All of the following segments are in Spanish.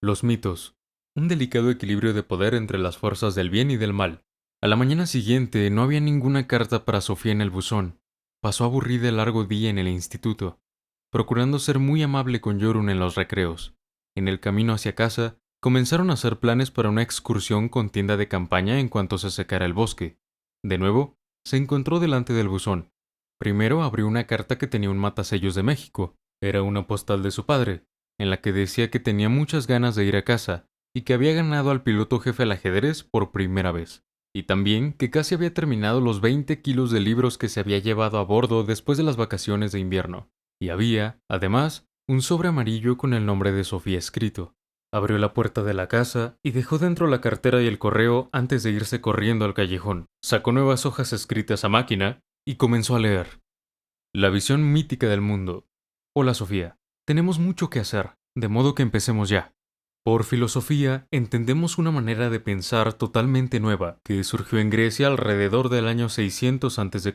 Los mitos. Un delicado equilibrio de poder entre las fuerzas del bien y del mal. A la mañana siguiente no había ninguna carta para Sofía en el buzón. Pasó aburrida el largo día en el instituto, procurando ser muy amable con Jorun en los recreos. En el camino hacia casa, comenzaron a hacer planes para una excursión con tienda de campaña en cuanto se secara el bosque. De nuevo, se encontró delante del buzón. Primero abrió una carta que tenía un matasellos de México. Era una postal de su padre, en la que decía que tenía muchas ganas de ir a casa y que había ganado al piloto jefe al ajedrez por primera vez. Y también que casi había terminado los 20 kilos de libros que se había llevado a bordo después de las vacaciones de invierno. Y había, además, un sobre amarillo con el nombre de Sofía escrito. Abrió la puerta de la casa y dejó dentro la cartera y el correo antes de irse corriendo al callejón. Sacó nuevas hojas escritas a máquina y comenzó a leer. La visión mítica del mundo. Hola Sofía, tenemos mucho que hacer, de modo que empecemos ya. Por filosofía, entendemos una manera de pensar totalmente nueva que surgió en Grecia alrededor del año 600 a.C.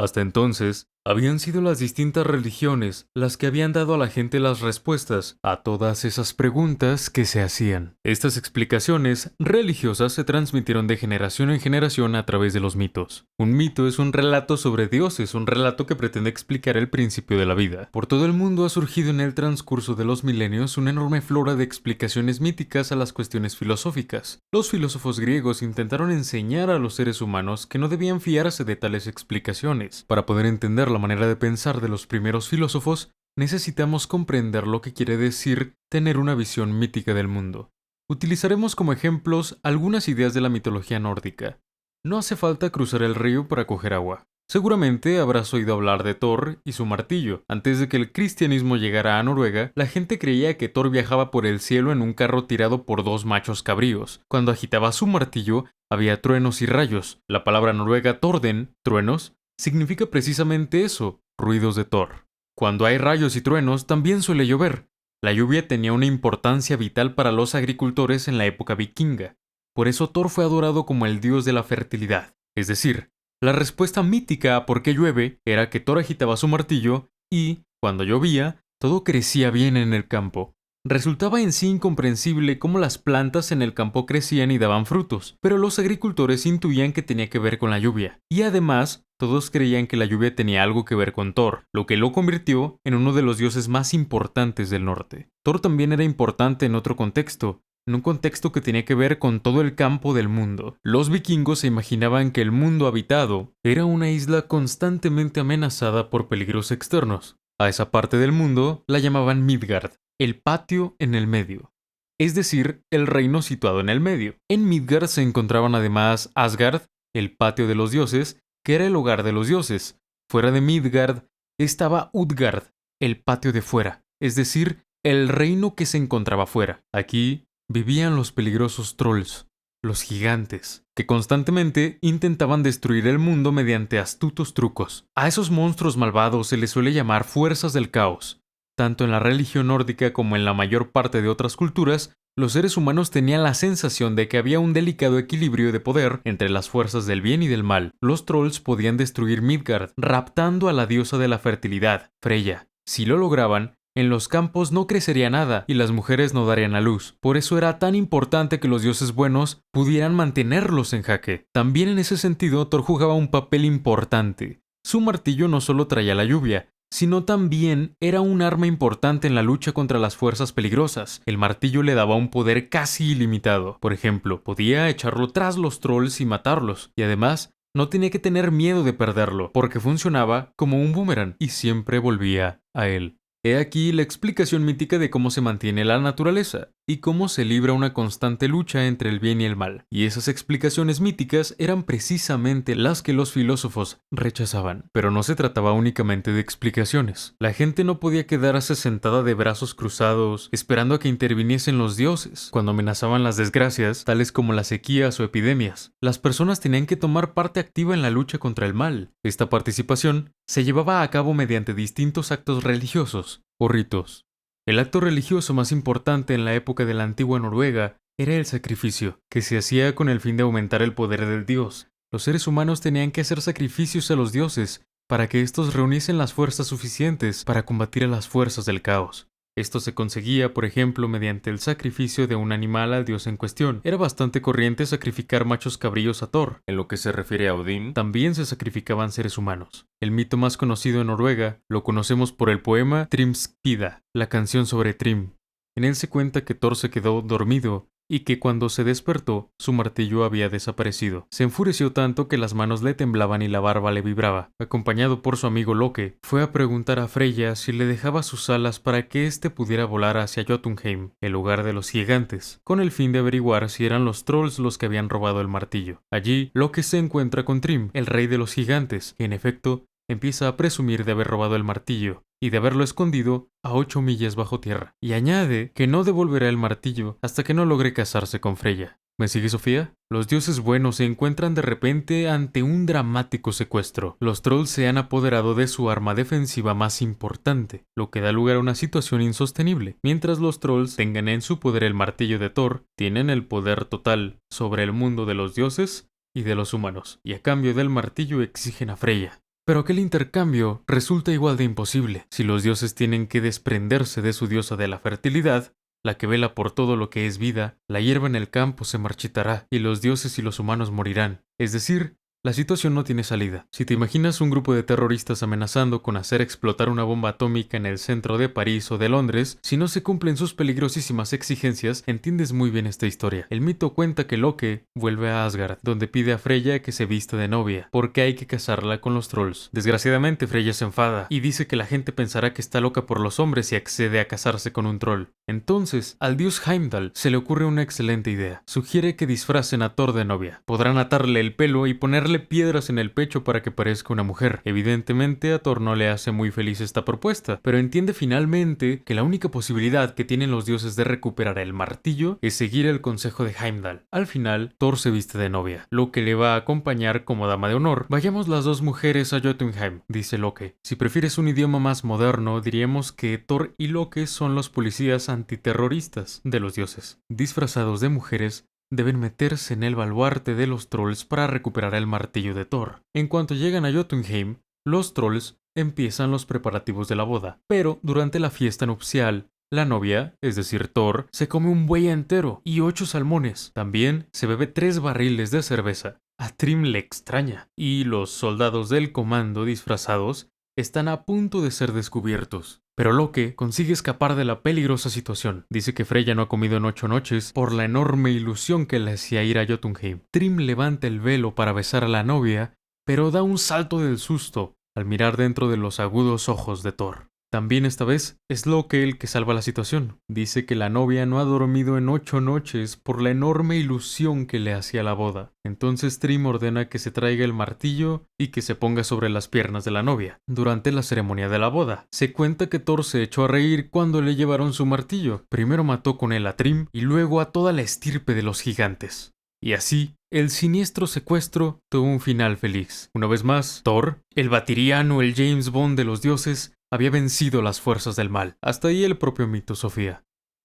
Hasta entonces, habían sido las distintas religiones las que habían dado a la gente las respuestas a todas esas preguntas que se hacían. Estas explicaciones religiosas se transmitieron de generación en generación a través de los mitos. Un mito es un relato sobre dioses, un relato que pretende explicar el principio de la vida. Por todo el mundo ha surgido en el transcurso de los milenios una enorme flora de explicaciones míticas a las cuestiones filosóficas. Los filósofos griegos intentaron enseñar a los seres humanos que no debían fiarse de tales explicaciones. Para poder entender la manera de pensar de los primeros filósofos, necesitamos comprender lo que quiere decir tener una visión mítica del mundo. Utilizaremos como ejemplos algunas ideas de la mitología nórdica. No hace falta cruzar el río para coger agua. Seguramente habrás oído hablar de Thor y su martillo. Antes de que el cristianismo llegara a Noruega, la gente creía que Thor viajaba por el cielo en un carro tirado por dos machos cabríos. Cuando agitaba su martillo, había truenos y rayos. La palabra noruega Torden, truenos, significa precisamente eso, ruidos de Thor. Cuando hay rayos y truenos, también suele llover. La lluvia tenía una importancia vital para los agricultores en la época vikinga. Por eso Thor fue adorado como el dios de la fertilidad. Es decir, la respuesta mítica a por qué llueve era que Thor agitaba su martillo y, cuando llovía, todo crecía bien en el campo. Resultaba en sí incomprensible cómo las plantas en el campo crecían y daban frutos, pero los agricultores intuían que tenía que ver con la lluvia. Y además, todos creían que la lluvia tenía algo que ver con Thor, lo que lo convirtió en uno de los dioses más importantes del norte. Thor también era importante en otro contexto, en un contexto que tenía que ver con todo el campo del mundo. Los vikingos se imaginaban que el mundo habitado era una isla constantemente amenazada por peligros externos. A esa parte del mundo la llamaban Midgard, el patio en el medio, es decir, el reino situado en el medio. En Midgard se encontraban además Asgard, el patio de los dioses, que era el hogar de los dioses. Fuera de Midgard estaba Utgard, el patio de fuera, es decir, el reino que se encontraba fuera. Aquí vivían los peligrosos trolls, los gigantes, que constantemente intentaban destruir el mundo mediante astutos trucos. A esos monstruos malvados se les suele llamar fuerzas del caos. Tanto en la religión nórdica como en la mayor parte de otras culturas, los seres humanos tenían la sensación de que había un delicado equilibrio de poder entre las fuerzas del bien y del mal. Los trolls podían destruir Midgard, raptando a la diosa de la fertilidad, Freya. Si lo lograban, en los campos no crecería nada y las mujeres no darían a luz. Por eso era tan importante que los dioses buenos pudieran mantenerlos en jaque. También en ese sentido, Thor jugaba un papel importante. Su martillo no solo traía la lluvia, sino también era un arma importante en la lucha contra las fuerzas peligrosas. El martillo le daba un poder casi ilimitado. Por ejemplo, podía echarlo tras los trolls y matarlos, y además no tenía que tener miedo de perderlo, porque funcionaba como un boomerang y siempre volvía a él. He aquí la explicación mítica de cómo se mantiene la naturaleza y cómo se libra una constante lucha entre el bien y el mal. Y esas explicaciones míticas eran precisamente las que los filósofos rechazaban. Pero no se trataba únicamente de explicaciones. La gente no podía quedarse sentada de brazos cruzados esperando a que interviniesen los dioses cuando amenazaban las desgracias, tales como las sequías o epidemias. Las personas tenían que tomar parte activa en la lucha contra el mal. Esta participación se llevaba a cabo mediante distintos actos religiosos o ritos. El acto religioso más importante en la época de la antigua Noruega era el sacrificio, que se hacía con el fin de aumentar el poder del dios. Los seres humanos tenían que hacer sacrificios a los dioses para que estos reuniesen las fuerzas suficientes para combatir a las fuerzas del caos. Esto se conseguía, por ejemplo, mediante el sacrificio de un animal al dios en cuestión. Era bastante corriente sacrificar machos cabríos a Thor. En lo que se refiere a Odín, también se sacrificaban seres humanos. El mito más conocido en Noruega lo conocemos por el poema Trimskvida, la canción sobre Trim. En él se cuenta que Thor se quedó dormido y que cuando se despertó, su martillo había desaparecido. Se enfureció tanto que las manos le temblaban y la barba le vibraba. Acompañado por su amigo Loke, fue a preguntar a Freya si le dejaba sus alas para que éste pudiera volar hacia Jotunheim, el lugar de los gigantes, con el fin de averiguar si eran los trolls los que habían robado el martillo. Allí, Loke se encuentra con Thrym, el rey de los gigantes, que en efecto empieza a presumir de haber robado el martillo y de haberlo escondido a 8 millas bajo tierra, y añade que no devolverá el martillo hasta que no logre casarse con Freya. ¿Me sigue, Sofía? Los dioses buenos se encuentran de repente ante un dramático secuestro. Los trolls se han apoderado de su arma defensiva más importante, lo que da lugar a una situación insostenible. Mientras los trolls tengan en su poder el martillo de Thor, tienen el poder total sobre el mundo de los dioses y de los humanos, y a cambio del martillo exigen a Freya. Pero aquel intercambio resulta igual de imposible. Si los dioses tienen que desprenderse de su diosa de la fertilidad, la que vela por todo lo que es vida, la hierba en el campo se marchitará y los dioses y los humanos morirán. Es decir, la situación no tiene salida. Si te imaginas un grupo de terroristas amenazando con hacer explotar una bomba atómica en el centro de París o de Londres, si no se cumplen sus peligrosísimas exigencias, entiendes muy bien esta historia. El mito cuenta que Loke vuelve a Asgard, donde pide a Freya que se vista de novia, porque hay que casarla con los trolls. Desgraciadamente, Freya se enfada y dice que la gente pensará que está loca por los hombres si accede a casarse con un troll. Entonces, al dios Heimdall se le ocurre una excelente idea. Sugiere que disfracen a Thor de novia. Podrán atarle el pelo y ponerle piedras en el pecho para que parezca una mujer. Evidentemente a Thor no le hace muy feliz esta propuesta, pero entiende finalmente que la única posibilidad que tienen los dioses de recuperar el martillo es seguir el consejo de Heimdall. Al final, Thor se viste de novia, lo que le va a acompañar como dama de honor. Vayamos las dos mujeres a Jotunheim, dice Loke. Si prefieres un idioma más moderno, diríamos que Thor y Loke son los policías antiterroristas de los dioses. Disfrazados de mujeres, deben meterse en el baluarte de los trolls para recuperar el martillo de Thor. En cuanto llegan a Jotunheim, los trolls empiezan los preparativos de la boda, pero durante la fiesta nupcial, la novia, es decir Thor, se come un buey entero y 8 salmones. También se bebe 3 barriles de cerveza. A Thrym le extraña, y los soldados del comando disfrazados están a punto de ser descubiertos. Pero Loke consigue escapar de la peligrosa situación. Dice que Freya no ha comido en 8 noches por la enorme ilusión que le hacía ir a Jotunheim. Thrym levanta el velo para besar a la novia, pero da un salto del susto al mirar dentro de los agudos ojos de Thor. También esta vez es Loke el que salva la situación. Dice que la novia no ha dormido en 8 noches por la enorme ilusión que le hacía la boda. Entonces Thrym ordena que se traiga el martillo y que se ponga sobre las piernas de la novia. Durante la ceremonia de la boda, se cuenta que Thor se echó a reír cuando le llevaron su martillo. Primero mató con él a Thrym y luego a toda la estirpe de los gigantes. Y así, el siniestro secuestro tuvo un final feliz. Una vez más, Thor, el batiriano, el James Bond de los dioses, había vencido las fuerzas del mal. Hasta ahí el propio mito, Sofía.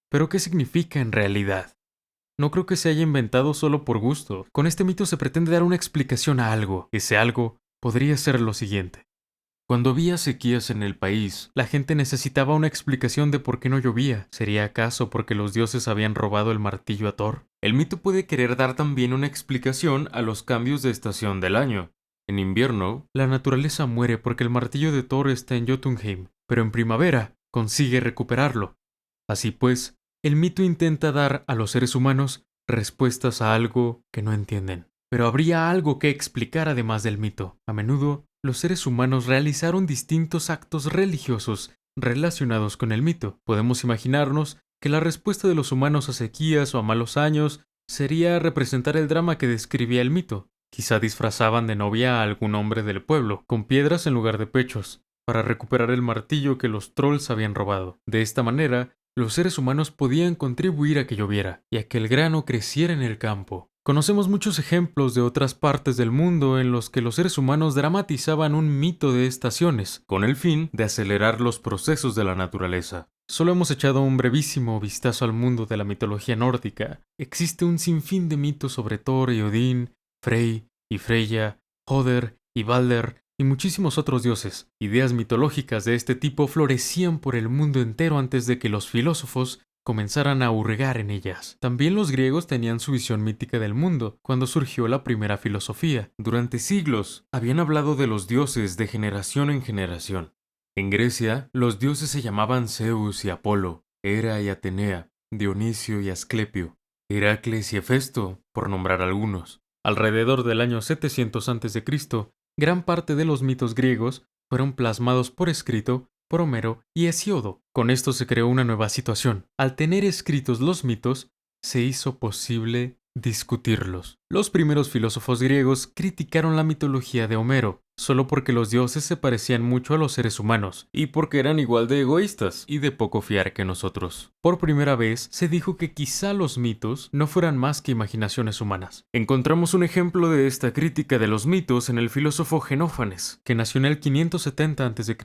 ¿Pero qué significa en realidad? No creo que se haya inventado solo por gusto. Con este mito se pretende dar una explicación a algo. Ese algo podría ser lo siguiente. Cuando había sequías en el país, la gente necesitaba una explicación de por qué no llovía. ¿Sería acaso porque los dioses habían robado el martillo a Thor? El mito puede querer dar también una explicación a los cambios de estación del año. En invierno, la naturaleza muere porque el martillo de Thor está en Jotunheim, pero en primavera consigue recuperarlo. Así pues, el mito intenta dar a los seres humanos respuestas a algo que no entienden. Pero habría algo que explicar además del mito. A menudo, los seres humanos realizaron distintos actos religiosos relacionados con el mito. Podemos imaginarnos que la respuesta de los humanos a sequías o a malos años sería representar el drama que describía el mito. Quizá disfrazaban de novia a algún hombre del pueblo, con piedras en lugar de pechos, para recuperar el martillo que los trolls habían robado. De esta manera, los seres humanos podían contribuir a que lloviera y a que el grano creciera en el campo. Conocemos muchos ejemplos de otras partes del mundo en los que los seres humanos dramatizaban un mito de estaciones, con el fin de acelerar los procesos de la naturaleza. Solo hemos echado un brevísimo vistazo al mundo de la mitología nórdica. Existe un sinfín de mitos sobre Thor y Odín, Frey y Freya, Hoder y Balder, y muchísimos otros dioses. Ideas mitológicas de este tipo florecían por el mundo entero antes de que los filósofos comenzaran a hurgar en ellas. También los griegos tenían su visión mítica del mundo cuando surgió la primera filosofía. Durante siglos habían hablado de los dioses de generación en generación. En Grecia, los dioses se llamaban Zeus y Apolo, Hera y Atenea, Dionisio y Asclepio, Heracles y Hefesto, por nombrar algunos. Alrededor del año 700 a.C., gran parte de los mitos griegos fueron plasmados por escrito por Homero y Hesíodo. Con esto se creó una nueva situación. Al tener escritos los mitos, se hizo posible discutirlos. Los primeros filósofos griegos criticaron la mitología de Homero, solo porque los dioses se parecían mucho a los seres humanos, y porque eran igual de egoístas y de poco fiar que nosotros. Por primera vez, se dijo que quizá los mitos no fueran más que imaginaciones humanas. Encontramos un ejemplo de esta crítica de los mitos en el filósofo Genófanes, que nació en el 570 a.C.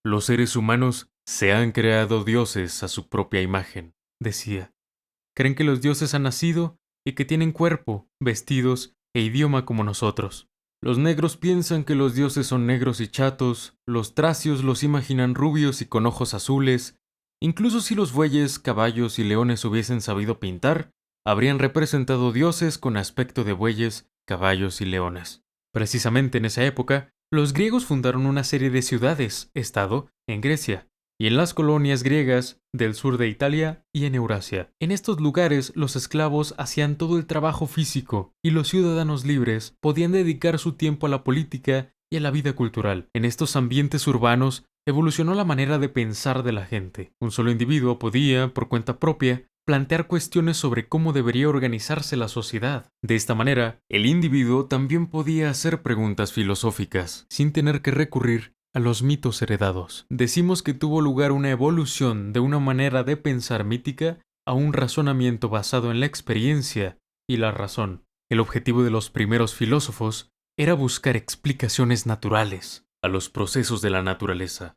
Los seres humanos se han creado dioses a su propia imagen, decía. Creen que los dioses han nacido y que tienen cuerpo, vestidos e idioma como nosotros. Los negros piensan que los dioses son negros y chatos, los tracios los imaginan rubios y con ojos azules. Incluso si los bueyes, caballos y leones hubiesen sabido pintar, habrían representado dioses con aspecto de bueyes, caballos y leones. Precisamente en esa época, los griegos fundaron una serie de ciudades-estado en Grecia y en las colonias griegas del sur de Italia y en Eurasia. En estos lugares los esclavos hacían todo el trabajo físico y los ciudadanos libres podían dedicar su tiempo a la política y a la vida cultural. En estos ambientes urbanos evolucionó la manera de pensar de la gente. Un solo individuo podía, por cuenta propia, plantear cuestiones sobre cómo debería organizarse la sociedad. De esta manera, el individuo también podía hacer preguntas filosóficas, sin tener que recurrir a los mitos heredados. Decimos que tuvo lugar una evolución de una manera de pensar mítica a un razonamiento basado en la experiencia y la razón. El objetivo de los primeros filósofos era buscar explicaciones naturales a los procesos de la naturaleza.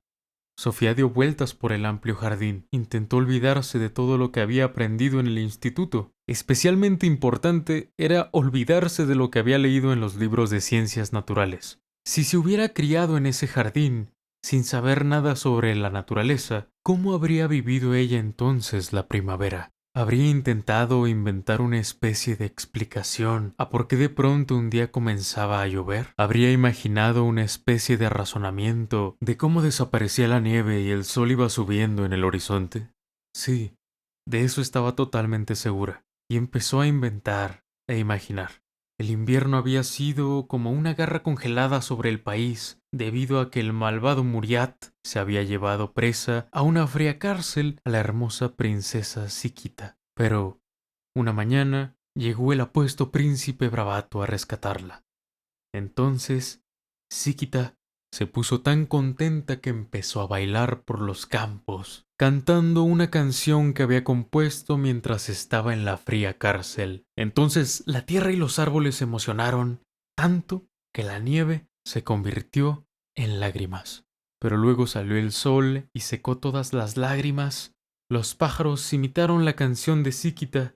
Sofía dio vueltas por el amplio jardín. Intentó olvidarse de todo lo que había aprendido en el instituto. Especialmente importante era olvidarse de lo que había leído en los libros de ciencias naturales. Si se hubiera criado en ese jardín, sin saber nada sobre la naturaleza, ¿cómo habría vivido ella entonces la primavera? ¿Habría intentado inventar una especie de explicación a por qué de pronto un día comenzaba a llover? ¿Habría imaginado una especie de razonamiento de cómo desaparecía la nieve y el sol iba subiendo en el horizonte? Sí, de eso estaba totalmente segura, y empezó a inventar e imaginar. El invierno había sido como una garra congelada sobre el país, debido a que el malvado Muriat se había llevado presa a una fría cárcel a la hermosa princesa Síquita. Pero, una mañana, llegó el apuesto príncipe Bravato a rescatarla. Entonces, Síquita se puso tan contenta que empezó a bailar por los campos, cantando una canción que había compuesto mientras estaba en la fría cárcel. Entonces la tierra y los árboles se emocionaron tanto que la nieve se convirtió en lágrimas. Pero luego salió el sol y secó todas las lágrimas. Los pájaros imitaron la canción de Síquita,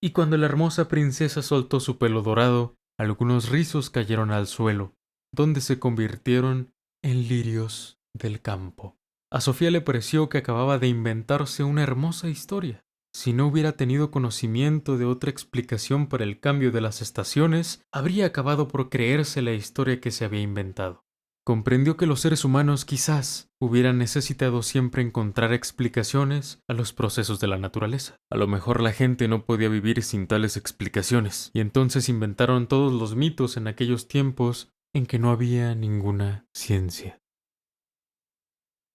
y cuando la hermosa princesa soltó su pelo dorado, algunos rizos cayeron al suelo, donde se convirtieron en lirios del campo. A Sofía le pareció que acababa de inventarse una hermosa historia. Si no hubiera tenido conocimiento de otra explicación para el cambio de las estaciones, habría acabado por creerse la historia que se había inventado. Comprendió que los seres humanos quizás hubieran necesitado siempre encontrar explicaciones a los procesos de la naturaleza. A lo mejor la gente no podía vivir sin tales explicaciones, y entonces inventaron todos los mitos en aquellos tiempos en que no había ninguna ciencia.